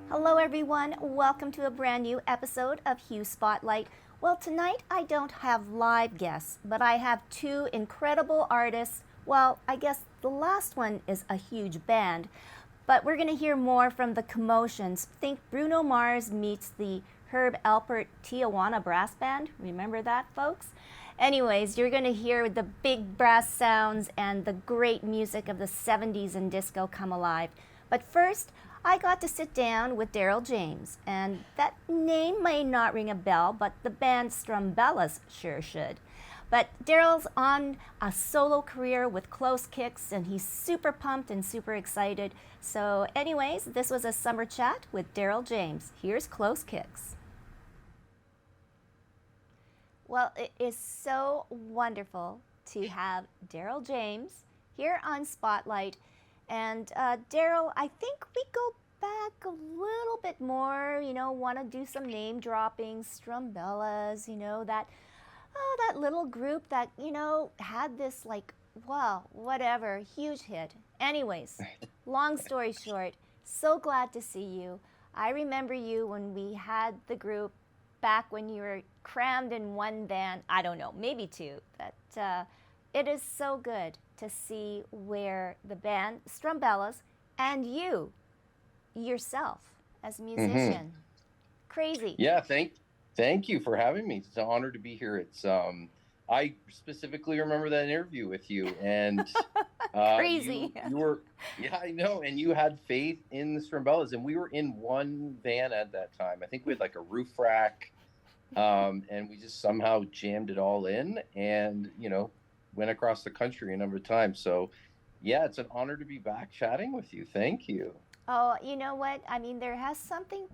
Hello, everyone. Welcome to a brand new episode of Hue Spotlight. Well, tonight I don't have live guests, but I have two incredible artists. Well, I guess the last one is a huge band, but we're going to hear more from the Commotions. Think Bruno Mars meets the Herb Alpert Tijuana Brass Band. Remember that, folks? Anyways, you're going to hear the big brass sounds and the great music of the 70s and disco come alive. But first, I got to sit down with Daryl James, and that name may not ring a bell, but the band Strumbellas sure should. But Daryl's on a solo career with Close Kicks, and he's super pumped and super excited. So, anyways, this was a summer chat with Daryl James. Here's Close Kicks. Well, it is so wonderful to have Daryl James here on Spotlight. And Daryl, I think we go back a little bit more, want to do some name dropping, Strumbellas, that little group that, had this like, wow, whatever, huge hit. Anyways, long story short, so glad to see you. I remember you when we had the group back when you were crammed in one band, I don't know, maybe two, but it is so good to see where the band Strumbellas and you yourself as a hmm musician. Crazy. Yeah, thank you for having me. It's an honor to be here. I specifically remember that interview with you, and Crazy. you were, yeah, I know, and you had faith in the Strumbellas, and we were in one van at that time. I think we had like a roof rack, and we just somehow jammed it all in, and went across the country a number of times. So, yeah, it's an honor to be back chatting with you. Thank you. Oh, you know what? I mean, there is something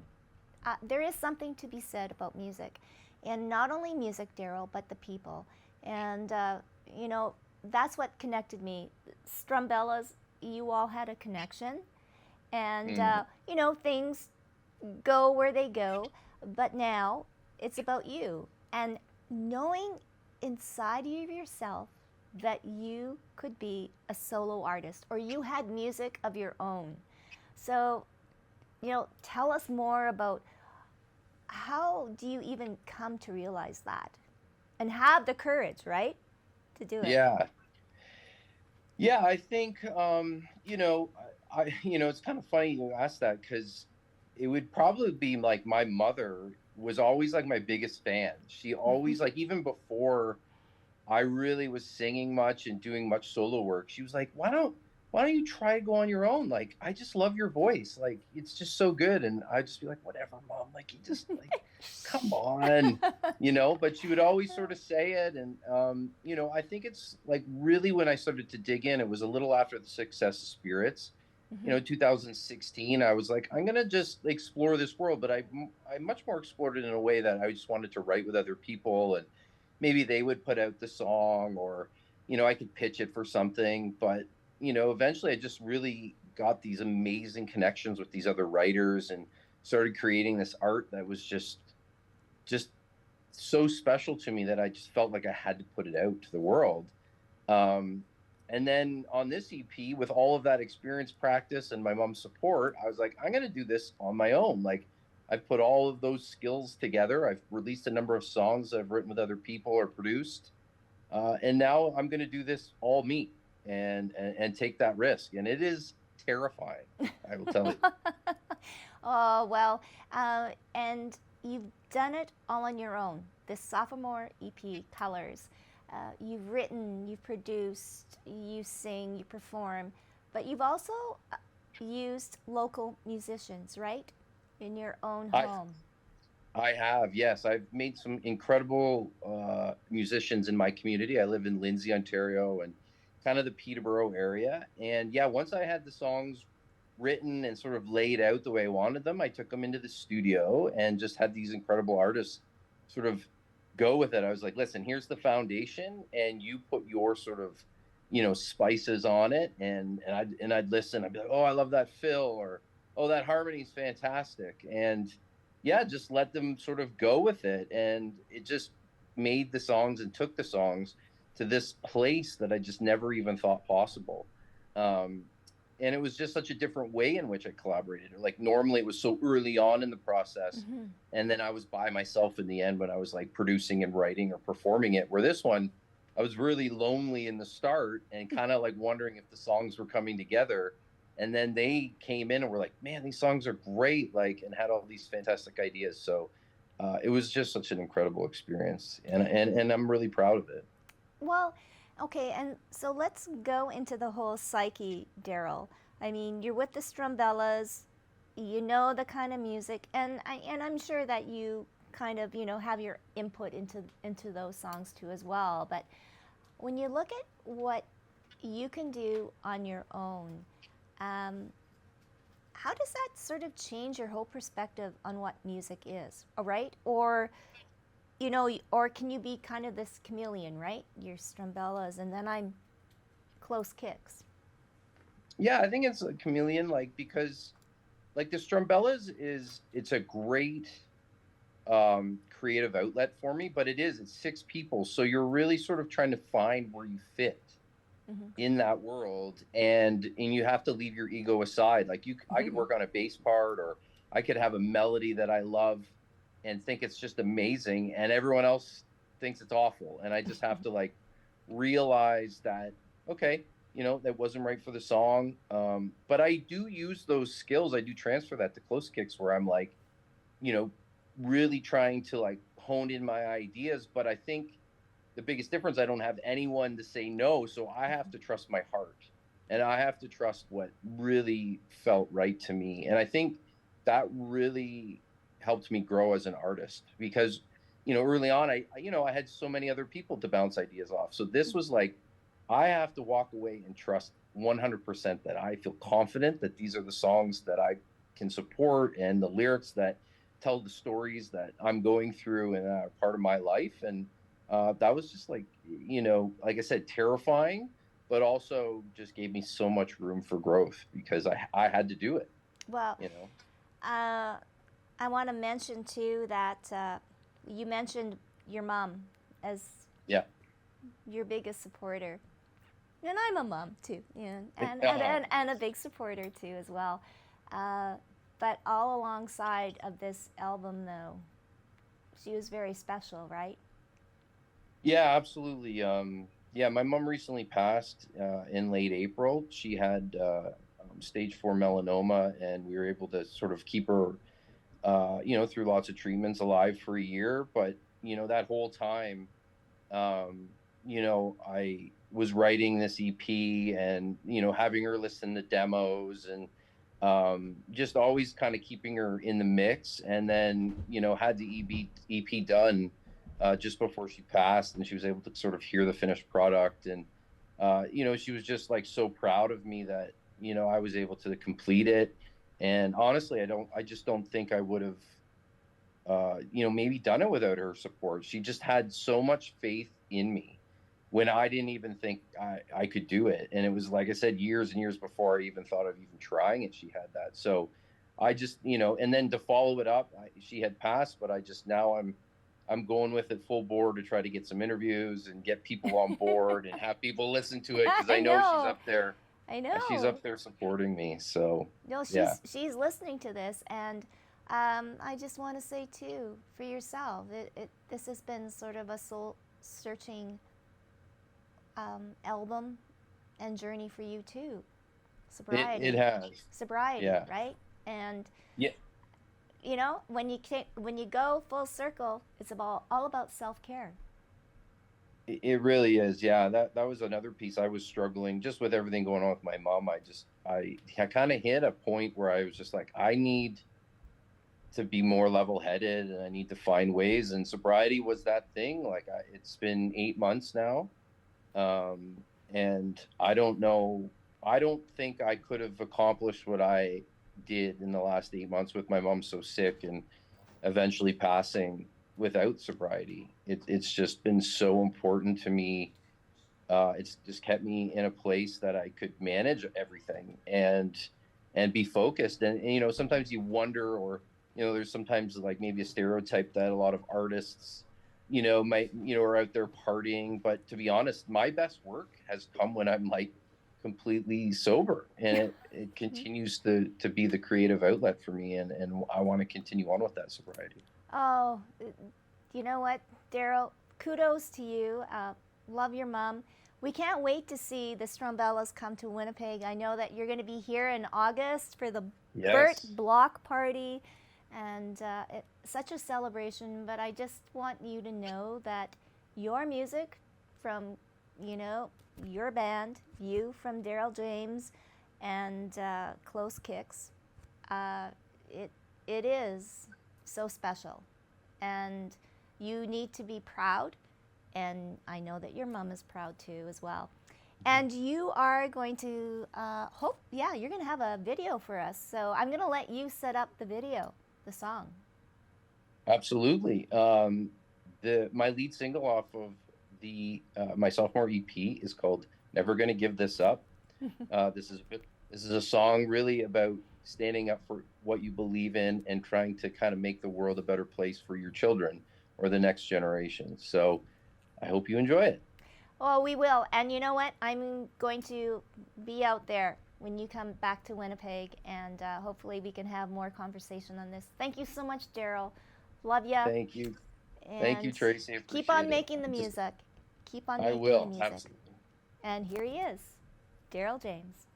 to be said about music, and not only music, Daryl, but the people. And you know, that's what connected me. Strumbellas, you all had a connection, and Mhm. things go where they go. But now it's about you and knowing inside of yourself that you could be a solo artist or you had music of your own. So, tell us more about how do you even come to realize that and have the courage, right, to do it? Yeah. Yeah, I think it's kind of funny you asked that because it would probably be like my mother was always like my biggest fan. She Mm-hmm. always like even before I really was singing much and doing much solo work. She was like, "Why don't you try to go on your own? Like, I just love your voice. Like, it's just so good." And I'd just be like, "Whatever, mom. Like, you just like, come on." But she would always sort of say it, and I think it's like really when I started to dig in, it was a little after the Success of Spirits. Mm-hmm. 2016, I was like, I'm gonna just explore this world, but I much more explored it in a way that I just wanted to write with other people and maybe they would put out the song or I could pitch it for something, but eventually I just really got these amazing connections with these other writers and started creating this art that was just so special to me that I just felt like I had to put it out to the world. um, and then on this EP, with all of that experience, practice, and my mom's support, I was like, I'm going to do this on my own. Like, I've put all of those skills together. I've released a number of songs that I've written with other people or produced. And now I'm going to do this all me and take that risk. And it is terrifying, I will tell you. Oh, well, and you've done it all on your own. This sophomore EP, Colors. You've written, you've produced, you sing, you perform, but you've also used local musicians, right? In your own I, home. I have, yes. I've made some incredible musicians in my community. I live in Lindsay, Ontario, and kind of the Peterborough area. And yeah, once I had the songs written and sort of laid out the way I wanted them, I took them into the studio and just had these incredible artists sort of go with it. I was like, listen, here's the foundation, and you put your sort of spices on it, and I'd listen. I'd be like, oh, I love that fill, or oh, that harmony's fantastic, and yeah, just let them sort of go with it. And it just made the songs and took the songs to this place that I just never even thought possible. Um, and it was just such a different way in which I collaborated. Like normally it was so early on in the process, Mm-hmm. and then I was by myself in the end when I was like producing and writing or performing it. Where this one, I was really lonely in the start and kind of like wondering if the songs were coming together. And then they came in and were like, "Man, these songs are great!" Like, and had all these fantastic ideas. So it was just such an incredible experience, and I'm really proud of it. Well, okay, and so let's go into the whole psyche, Daryl. I mean, you're with the Strumbellas, you know the kind of music, and I'm sure that you kind of have your input into those songs too as well. But when you look at what you can do on your own, um, how does that sort of change your whole perspective on what music is? All right, or can you be kind of this chameleon, right? You're Strumbellas, and then I'm close kicks. Yeah, I think it's a chameleon, like because like the Strumbellas it's a great creative outlet for me, but it's 6 people, so you're really sort of trying to find where you fit Mm-hmm. in that world, and you have to leave your ego aside. Like I could work on a bass part, or I could have a melody that I love and think it's just amazing, and everyone else thinks it's awful, and I just have to like realize that, okay, that wasn't right for the song. But I do use those skills, I do transfer that to close kicks, where I'm like, you know really trying to like hone in my ideas. But I think the biggest difference, I don't have anyone to say no, so I have to trust my heart, and I have to trust what really felt right to me. And I think that really helped me grow as an artist, because early on, I had so many other people to bounce ideas off. So this was like, I have to walk away and trust 100% that I feel confident that these are the songs that I can support, and the lyrics that tell the stories that I'm going through and are part of my life. And that was just like, like I said, terrifying, but also just gave me so much room for growth, because I had to do it, Well, you know? uh, I want to mention too that you mentioned your mom as Yeah. your biggest supporter. And I'm a mom too, yeah, Uh, and a big supporter too as well. Uh, but all alongside of this album, though, she was very special, right? yeah, absolutely. Yeah, my mom recently passed in late April. She had stage 4 melanoma, and we were able to sort of keep her, through lots of treatments, alive for a year. But, that whole time, um, I was writing this EP, and, having her listen to demos, and just always kind of keeping her in the mix. And then, had the EP done just before she passed, and she was able to sort of hear the finished product. And, she was just like so proud of me that, I was able to complete it. And honestly, I just don't think I would have, maybe done it without her support. She just had so much faith in me when I didn't even think I could do it. And it was, like I said, years and years before I even thought of even trying it, she had that. So I just, and then to follow it up, she had passed, but now I'm going with it full board to try to get some interviews and get people on board and have people listen to it, because I I know she's know, up there. I She's know. up there supporting me. So No, yeah. she's listening to this, and I just want to say too, for yourself, this has been sort of a soul searching album and journey for you too. It Sobriety, has. sobriety, Yeah. right? And Yeah. when you go full circle, it's all about self care. It really is. Yeah, that was another piece I was struggling just with everything going on with my mom. I kind of hit a point where I was just like, I need to be more level headed, and I need to find ways. And sobriety was that thing. Like, it's been 8 months now, um, and I don't know. I don't think I could have accomplished what I did in the last 8 months with my mom so sick and eventually passing without sobriety. It's just been so important to me. It's just kept me in a place that I could manage everything and be focused. And sometimes you wonder, or there's sometimes like maybe a stereotype that a lot of artists, might are out there partying. But to be honest, my best work has come when I'm like completely sober, and it Mhm. continues to be the creative outlet for me, and I want to continue on with that sobriety. Oh, you know what, Daryl? Kudos to you. Love your mom. We can't wait to see the Strumbellas come to Winnipeg. I know that you're going to be here in August for the Burt Yes. Block Party, and it's such a celebration. But I just want you to know that your music from, you know, your band, you from Daryl James, and Close Kicks, uh, it it is so special, and you need to be proud. And I know that your mom is proud too as well. And you are going to yeah, you're going to have a video for us. So I'm going to let you set up the video, the song. Absolutely. The my lead single off of the my sophomore EP is called "Never Gonna Give This Up." This is a song really about standing up for what you believe in and trying to kind of make the world a better place for your children or the next generation. So I hope you enjoy it. Oh, we will. And you know what? I'm going to be out there when you come back to Winnipeg, and hopefully we can have more conversation on this. Thank you so much, Daryl. Love ya. Thank you. Thank you, And Tracy. keep on Appreciate it. making the music. Keep on I making the will. music. Absolutely. And here he is, Daryl James.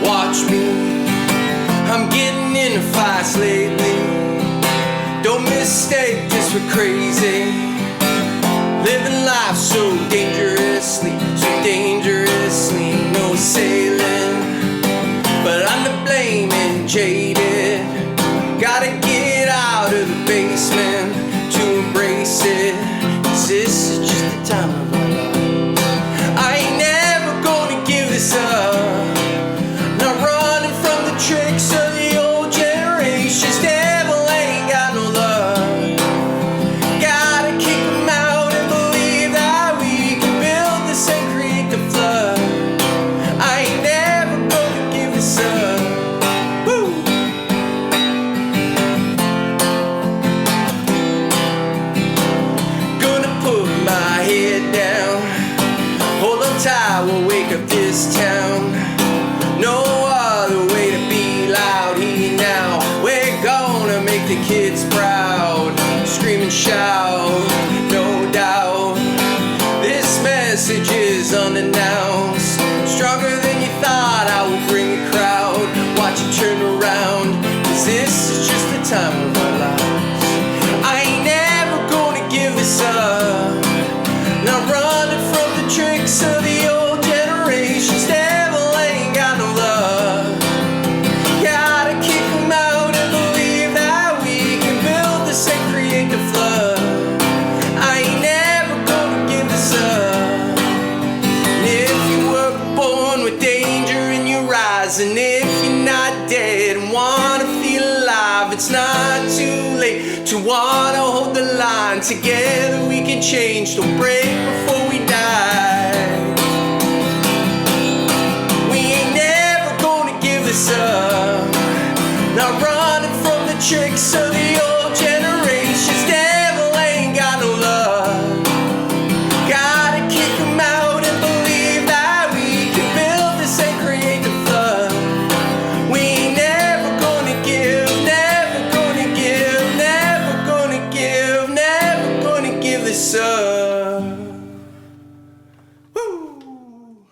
Watch me, I'm getting into fights lately. Don't mistake this for crazy. Living life so dangerously, no sailing. But I'm to blame and jaded. Gotta get out of the basement to embrace it. 'Cause this is just the time of my life. I ain't never gonna give this up. Not running from the tricks of the old generations. Devil ain't got no love. Gotta kick them out and believe that we can build this and create the flood. I ain't never gonna give this up. Woo! Gonna put my head down. Hold on tight, we'll wake up this town. No other way to be loud here now. We're gonna make the kids proud. Scream and shout, no doubt. This message is unannounced. Stronger than you thought, I will bring a crowd. Watch it turn around, 'cause this is just the time of our lives. I ain't never gonna give this up. Not running from the tricks of the old generations. Devil ain't got no love. Gotta kick them out and believe that we can build this and create the flood. I ain't never gonna give this up. And if you were born with danger in your eyes, and if you're not dead and wanna feel alive, it's not too late to wanna hold the line. Together we can change, don't break before we die. We ain't never gonna give this up. Not running from the tricks of the old generations. Devil ain't got no love. Gotta kick them out and believe that we can build this and create the flood. We ain't never gonna give, never gonna give, never gonna give, never gonna give this up. Woo!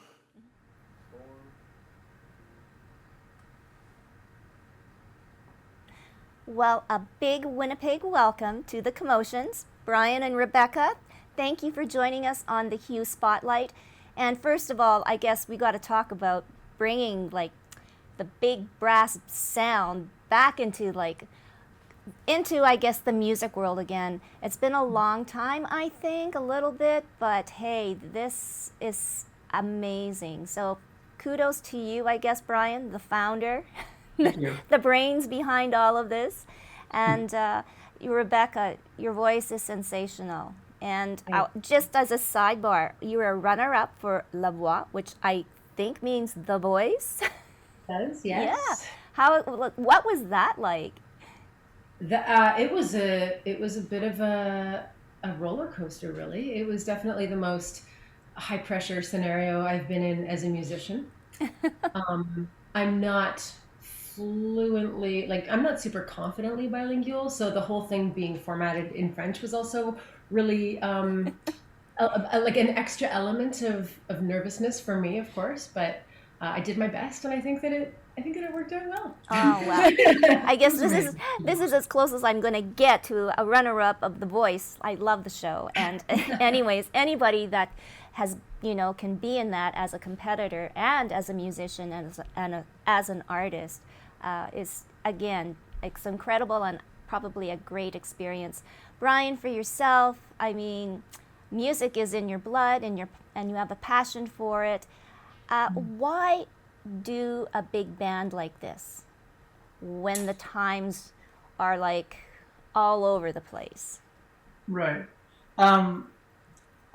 Well, a big Winnipeg welcome to the Commotions. Brian and Rebecca, thank you for joining us on the Hue Spotlight. And first of all, I guess we got to talk about bringing like the big brass sound back into I guess the music world again. It's been a long time, I think, a little bit, but hey, this is amazing. So kudos to you, I guess, Brian, the founder, Yeah. the brains behind all of this. And Rebecca, your voice is sensational. And Right. just as a sidebar, you were a runner-up for La Voix, which I think means the voice. Does, Yeah. yes. What was that like? It was a bit of a roller coaster, really. It was definitely the most high pressure scenario I've been in as a musician. I'm not fluently, like, I'm not super confidently bilingual, so the whole thing being formatted in French was also really like an extra element of nervousness for me, of course. But I did my best, and I think that it worked out well. Oh well, I guess It was amazing. this is as close as I'm going to get to a runner-up of The Voice. I love the show, and anyways, anybody that has can be in that as a competitor and as a musician and as an artist is again it's incredible and probably a great experience. Brian, for yourself, I mean, music is in your blood and you have a passion for it. Why do a big band like this when the times are like all over the place? Right.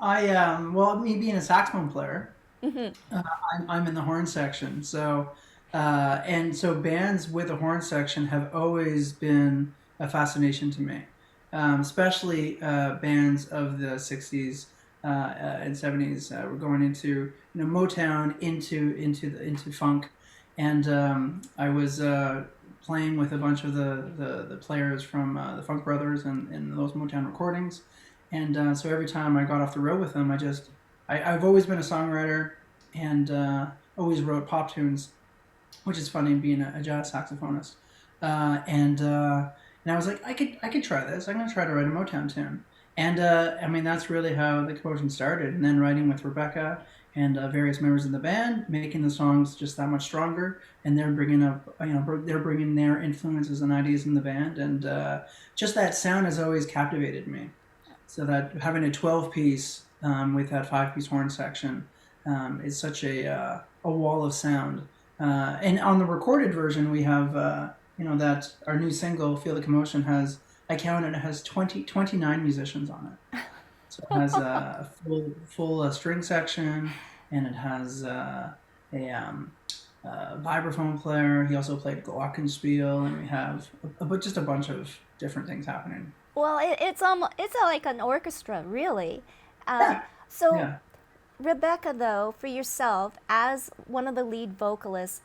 I well, me being a saxophone player, I'm in the horn section. So and so bands with a horn section have always been a fascination to me, especially bands of the '60s and '70s. We're going into Motown, into funk, and I was playing with a bunch of the players from the Funk Brothers and those Motown recordings. And so every time I got off the road with them, I've always been a songwriter and always wrote pop tunes, which is funny being a jazz saxophonist. And I was like, I could try this. I'm gonna try to write a Motown tune. And I mean, that's really how the Commotions started. And then writing with Rebecca and various members of the band, making the songs just that much stronger. And they're bringing up, they're bringing their influences and ideas in the band. And just that sound has always captivated me. So that having a 12-piece with that 5-piece horn section is such a wall of sound. And on the recorded version, we have, that our new single, Feel the Commotion, I counted, it has 29 musicians on it. So it has a full string section, and it has a vibraphone player. He also played glockenspiel, and we have just a bunch of different things happening. Well, it's like an orchestra, really. Yeah. So, Yeah. Rebecca, though, for yourself, as one of the lead vocalists,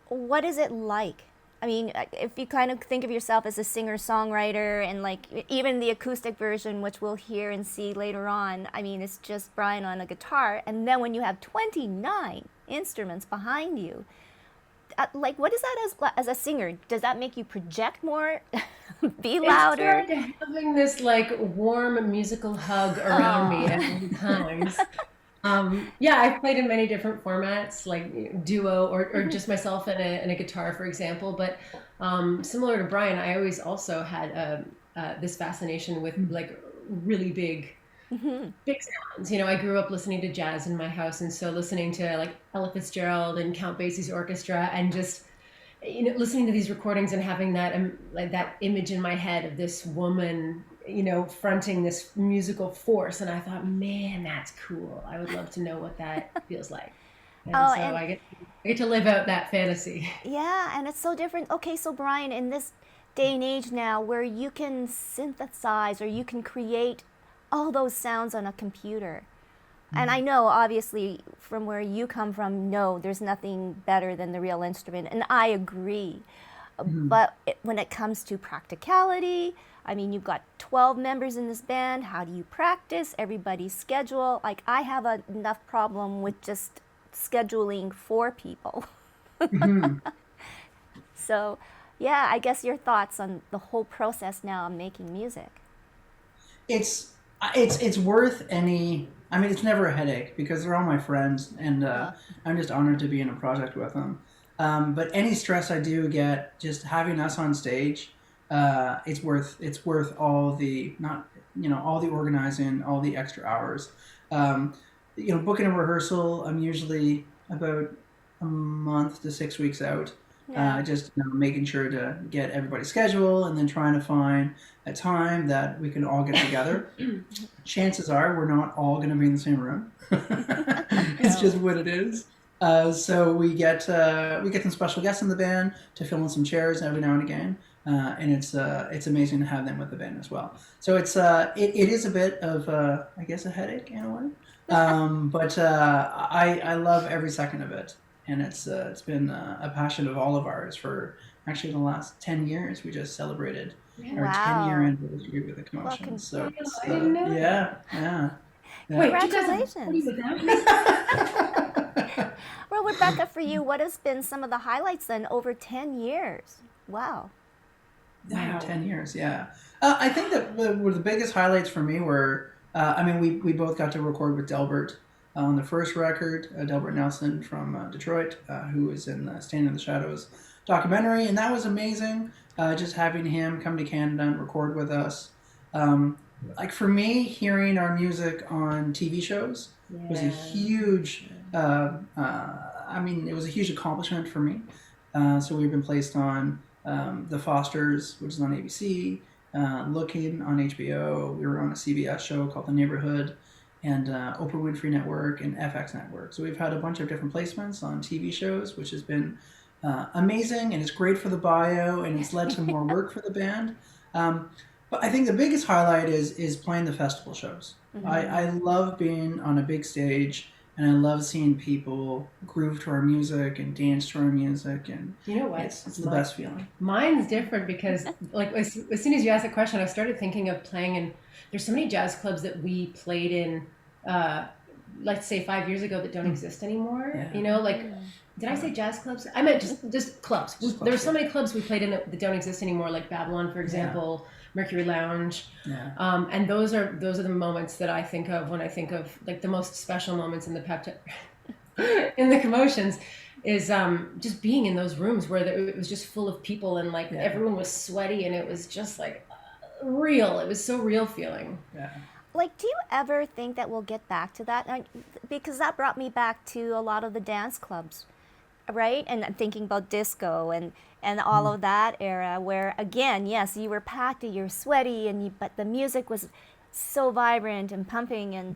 what is it like? I mean, if you kind of think of yourself as a singer-songwriter and like even the acoustic version, which we'll hear and see later on, I mean, it's just Brian on a guitar. And then when you have 29 instruments behind you, like, what is that as a singer? Does that make you project more, be louder? It's like having this like warm musical hug around me at all times. Yeah, I've played in many different formats, like duo or just myself and a guitar, for example. But similar to Brian, I always also had this fascination with like really big sounds. I grew up listening to jazz in my house, and so listening to like Ella Fitzgerald and Count Basie's orchestra, and just listening to these recordings and having that like that image in my head of this woman fronting this musical force. And I thought, man, that's cool. I would love to know what that feels like. And Oh, so and I get to live out that fantasy. yeah, and it's so different. Okay, so Brian, in this day and age now where you can synthesize or you can create all those sounds on a computer. And I know, obviously, from where you come from, no, there's nothing better than the real instrument, and I agree. But when it comes to practicality, I mean, you've got 12 members in this band. How do you practice? Everybody's schedule. Like, I have enough problem with just scheduling 4 people. So, yeah, I guess your thoughts on the whole process now of making music. It's worth any. I mean, it's never a headache because they're all my friends, and I'm just honored to be in a project with them. But any stress I do get, just having us on stage, it's worth all the all the organizing, all the extra hours. Booking a rehearsal, I'm usually about a month to 6 weeks out. Yeah. Just making sure to get everybody's schedule and then trying to find a time that we can all get together. Chances are we're not all going to be in the same room. It's just No. what it is. So we get some special guests in the band to fill in some chairs every now and again, and it's amazing to have them with the band as well. So it is a bit of I guess a headache in a way, but I love every second of it, and it's been a passion of all of ours for actually the last 10 years. We just celebrated our 10-year Wow. anniversary with the Well, Commotions. Wow, So it's I didn't know that. yeah. Wait, you guys have a party Congratulations. without me? Well, Rebecca, for you, what has been some of the highlights then over 10 years? Wow. Yeah, Wow. 10 years, yeah. I think that the biggest highlights for me were, I mean, we both got to record with Delbert on the first record, Delbert Nelson from Detroit, who was in Stand in the Shadows documentary, and that was amazing, just having him come to Canada and record with us. Like for me, hearing our music on TV shows was a huge, I mean, it was a huge accomplishment for me. So we've been placed on The Fosters, which is on ABC, Looking on HBO. We were on a CBS show called The Neighborhood, and Oprah Winfrey Network and FX Network. So we've had a bunch of different placements on TV shows, which has been amazing, and it's great for the bio, and it's led to more work for the band. But I think the biggest highlight is playing the festival shows. I love being on a big stage, and I love seeing people groove to our music and dance to our music, and You know what? it's the best feeling. Mine's different because, like, as soon as you asked that question, I started thinking of playing in. There's so many jazz clubs that we played in, let's say 5 years ago that don't exist anymore. Yeah. You know, like, did I say jazz clubs? I meant just clubs. Just clubs, There were so yeah. many clubs we played in that don't exist anymore, like Babylon, for example, Mercury Lounge. Yeah. And those are the moments that I think of when I think of like the most special moments in the in the Commotions is just being in those rooms where it was just full of people and like everyone was sweaty and it was just like real. It was so real feeling. Yeah. Like, do you ever think that we'll get back to that? Because that brought me back to a lot of the dance clubs, right? And I'm thinking about disco and all of that era where, again, yes, you were packed and you're sweaty, but the music was so vibrant and pumping. And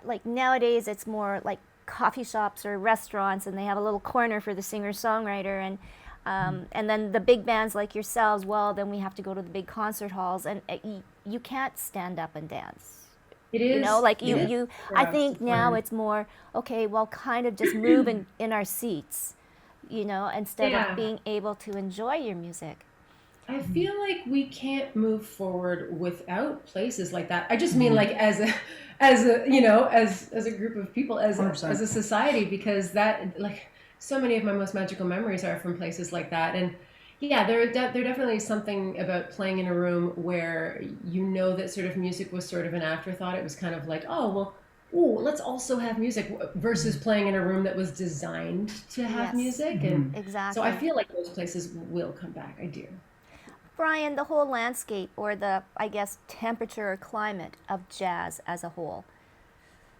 like nowadays, it's more like coffee shops or restaurants, and they have a little corner for the singer-songwriter. And then the big bands like yourselves, well, then we have to go to the big concert halls, and you can't stand up and dance. It is. You know, like Yeah. you I think now it's more, okay, well, kind of just move in our seats, you know, instead Yeah. of being able to enjoy your music. I feel like we can't move forward without places like that. I just mean like as a you know, as a group of people, as 100%. a society, because that like so many of my most magical memories are from places like that. And yeah, there definitely is something about playing in a room where you know that sort of music was sort of an afterthought. It was kind of like, oh well, ooh, let's also have music versus playing in a room that was designed to have Yes. music. And Exactly. so I feel like those places will come back. I do. Brian, the whole landscape or the, I guess, temperature or climate of jazz as a whole.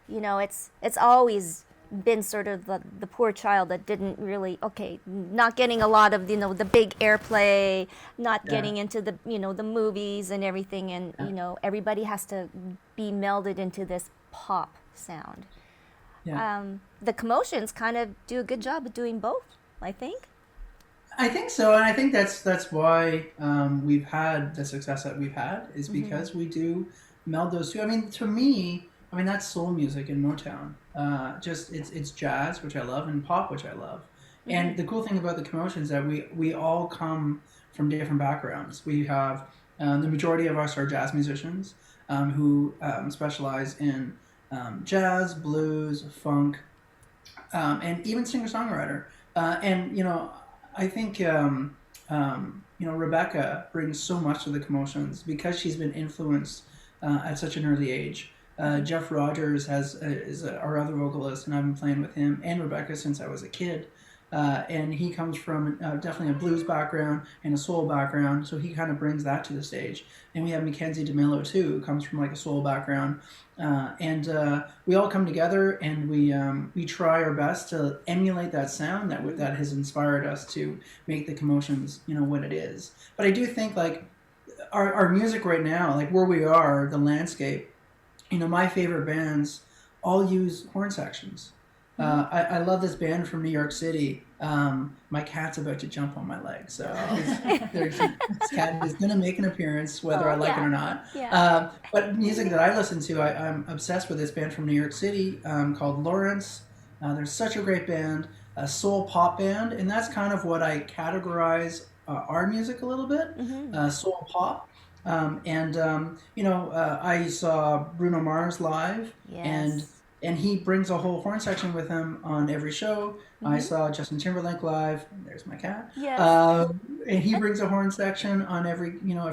You know, it's always been sort of the poor child that didn't really, not getting a lot of, the big airplay, not getting into the, the movies and everything. And, everybody has to be melded into this pop sound. Yeah. The Commotions kind of do a good job of doing both, I think. I think so, and I think that's why we've had the success that we've had is because we do meld those two. I mean, to me, that's soul music in Motown. Just it's jazz, which I love, and pop, which I love. And the cool thing about the Commotions is that we all come from different backgrounds. We have the majority of us are jazz musicians who specialize in jazz, blues, funk, and even singer-songwriter. And I think Rebecca brings so much to the Commotions because she's been influenced at such an early age. Jeff Rogers is our other vocalist, and I've been playing with him and Rebecca since I was a kid. and he comes from definitely a blues background and a soul background, so he kind of brings that to the stage. And we have Mackenzie DeMillo too, who comes from like a soul background, and we all come together and we try our best to emulate that sound that has inspired us to make the Commotions, what it is. But I do think like our music right now, like where we are, the landscape, my favorite bands all use horn sections. I love this band from New York City. My cat's about to jump on my leg, so this cat is going to make an appearance, whether I like it or not. Yeah. But music that I listen to, I'm obsessed with this band from New York City called Lawrence. They're such a great band, a soul pop band, and that's kind of what I categorize our music a little bit, soul pop. I saw Bruno Mars live, and he brings a whole horn section with him on every show. I saw Justin Timberlake live. There's my cat. Yes. And he brings a horn section on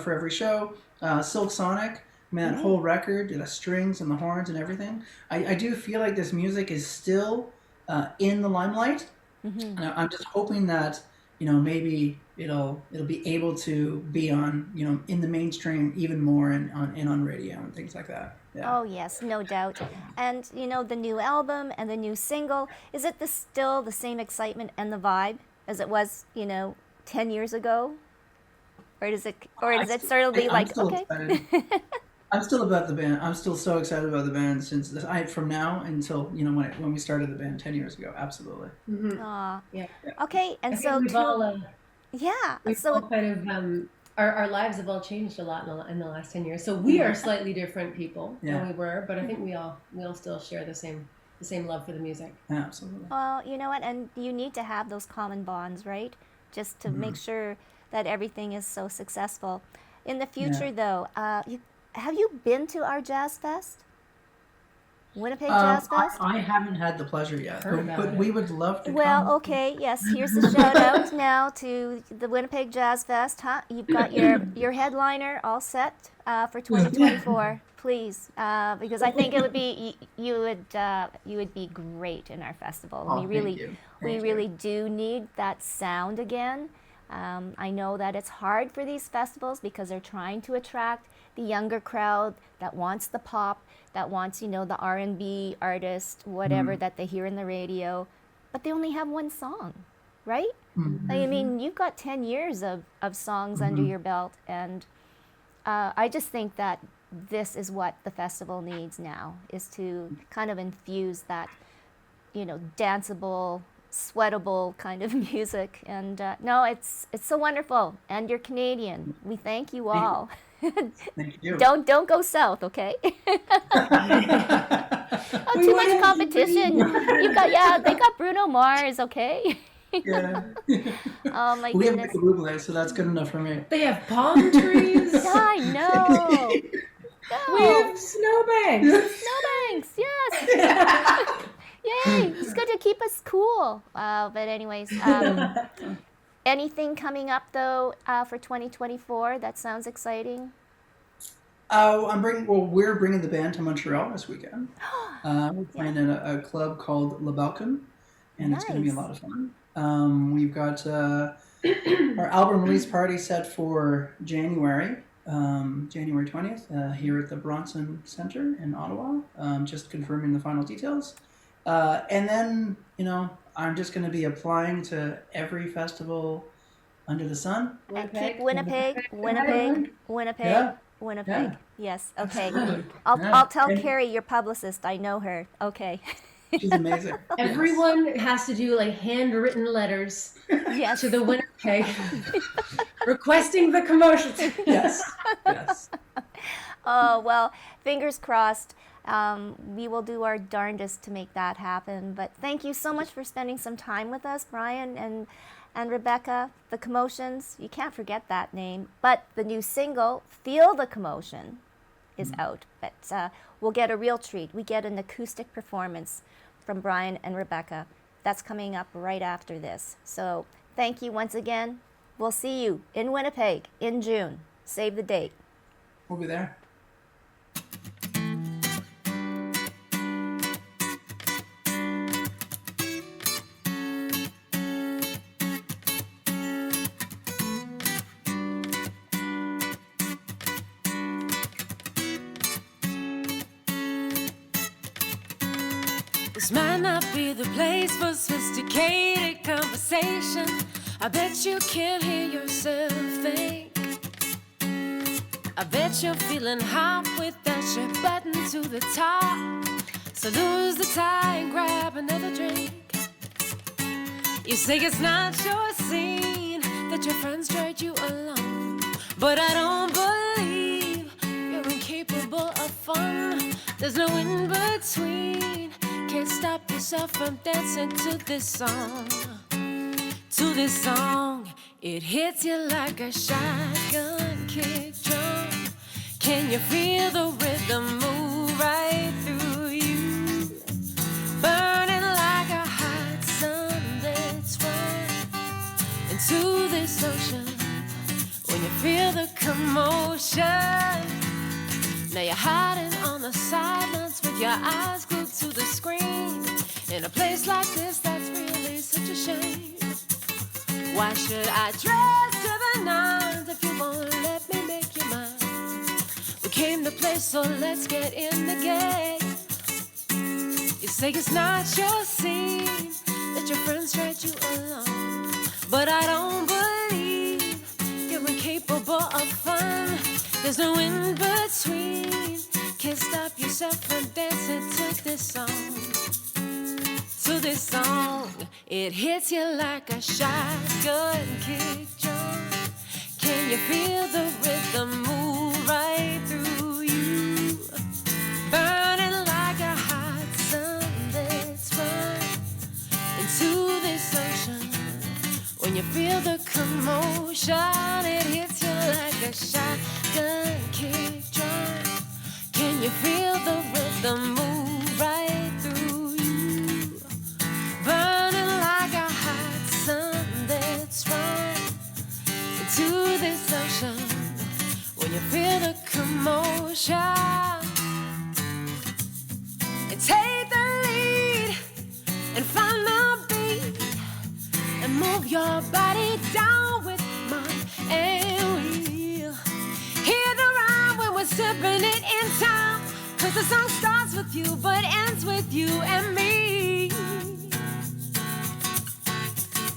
for every show. Silk Sonic, man, that whole record, the strings and the horns and everything. I do feel like this music is still in the limelight. And I'm just hoping that maybe it'll be able to be on in the mainstream even more and on radio and things like that. Yeah. Oh yes, no doubt. And the new album and the new single, is it still the same excitement and the vibe as it was 10 years ago, or does it sort of be like okay? I'm still about the band. I'm still so excited about the band from now until when we started the band 10 years ago. Absolutely. Aw. Yeah. Okay, and so we've all, yeah, all kind of our lives have all changed a lot in the last 10 years. So we are slightly different people than we were, but I think we all still share the same love for the music. Absolutely. Well, you know what, and you need to have those common bonds, right? Just to make sure that everything is so successful. In the future, though, have you been to our Jazz Fest? Winnipeg Jazz Fest? I haven't had the pleasure yet, but we would love to come. Well, okay, yes, here's the shout out now to the Winnipeg Jazz Fest. You've got your headliner all set for 2024, please, because I think it would be you would be great in our festival. Oh, we really do need that sound again. I know that it's hard for these festivals because they're trying to attract the younger crowd that wants the pop, that wants, the R&B artist, whatever that they hear in the radio, but they only have one song, right? I mean, you've got 10 years of songs under your belt, and I just think that this is what the festival needs now, is to kind of infuse that, danceable, sweatable kind of music. And no, it's so wonderful. And you're Canadian. We thank you all. Thank you. Don't go south, okay? Too much competition. They got Bruno Mars, okay? Yeah. Oh my We have goodness. Michael Bublé, so that's good enough for me. They have palm trees. I know. We have snowbanks. Snowbanks, yes. Yay! It's good to keep us cool. But anyways, anything coming up though for 2024 that sounds exciting? We're bringing the band to Montreal this weekend. We're playing at a club called Le Balcon, and it's going to be a lot of fun. We've got our album release party set for January 20th, here at the Bronson Center in Ottawa. Just confirming the final details. And then, I'm just going to be applying to every festival under the sun. And keep Winnipeg. Yeah. Winnipeg. Yeah. Yes. Okay. I'll tell Carrie, your publicist. I know her. Okay. She's amazing. Everyone has to do like handwritten letters Yes. to the Winnipeg requesting the Commotions. Yes. Oh well, fingers crossed. We will do our darndest to make that happen. But thank you so much for spending some time with us, Brian and Rebecca. The Commotions, you can't forget that name. But the new single, Feel the Commotion, is out. But we'll get a real treat. We get an acoustic performance from Brian and Rebecca. That's coming up right after this. So thank you once again. We'll see you in Winnipeg in June. Save the date. We'll be there. This might not be the place for sophisticated conversation. I bet you can't hear yourself think. I bet you're feeling hot with that shit button to the top. So lose the tie and grab another drink. You say it's not your scene, that your friends dragged you along. But I don't believe you're incapable of fun. There's no in between. Can't stop yourself from dancing to this song. To this song, it hits you like a shotgun kick drum. Can you feel the rhythm move right through you? Burning like a hot sun, let's run into this ocean. When you feel the commotion, now you're hiding on the sidelines with your eyes glued to the screen. In a place like this, that's really such a shame. Why should I dress to the nines if you won't let me make you mine? We came to play, so let's get in the game. You say it's not your scene, that your friends dragged you along. But I don't believe you're incapable of fun. There's no in between. Can't stop yourself from dancing to this song. To this song, it hits you like a shotgun kick drum. Can you feel the rhythm move right through you? Burning like a hot sun, let's run into this ocean. When you feel the commotion, it hits you like a shotgun kick drum. Can you feel the rhythm move right through you? Burning like a hot sun, let's run into this ocean. When you feel the commotion, and take the lead and find the beat and move your body down with mine, and we'll hear the rhyme when we're stepping it in time. Cause the song starts with you but ends with you and me.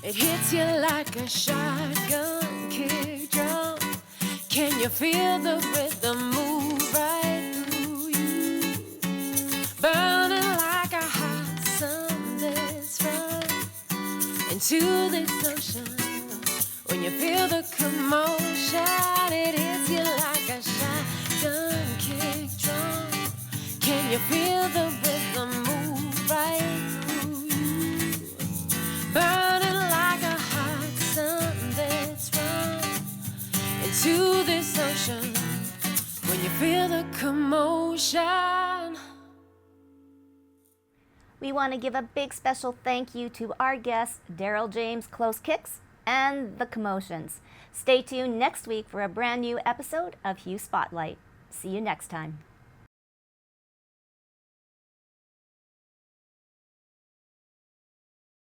It hits you like a shotgun kick drum. Can you feel the rhythm move right through you? Burning like a hot sun, let's run into this ocean. When you feel the commotion, it hits you like a shotgun kick drum. Can you feel the rhythm move right through you? Burning like a hot sun, let's run into this ocean. When you feel the commotion. We want to give a big special thank you to our guests, Daryl James, Close Kicks, and the Commotions. Stay tuned next week for a brand new episode of Hue Spotlight. See you next time.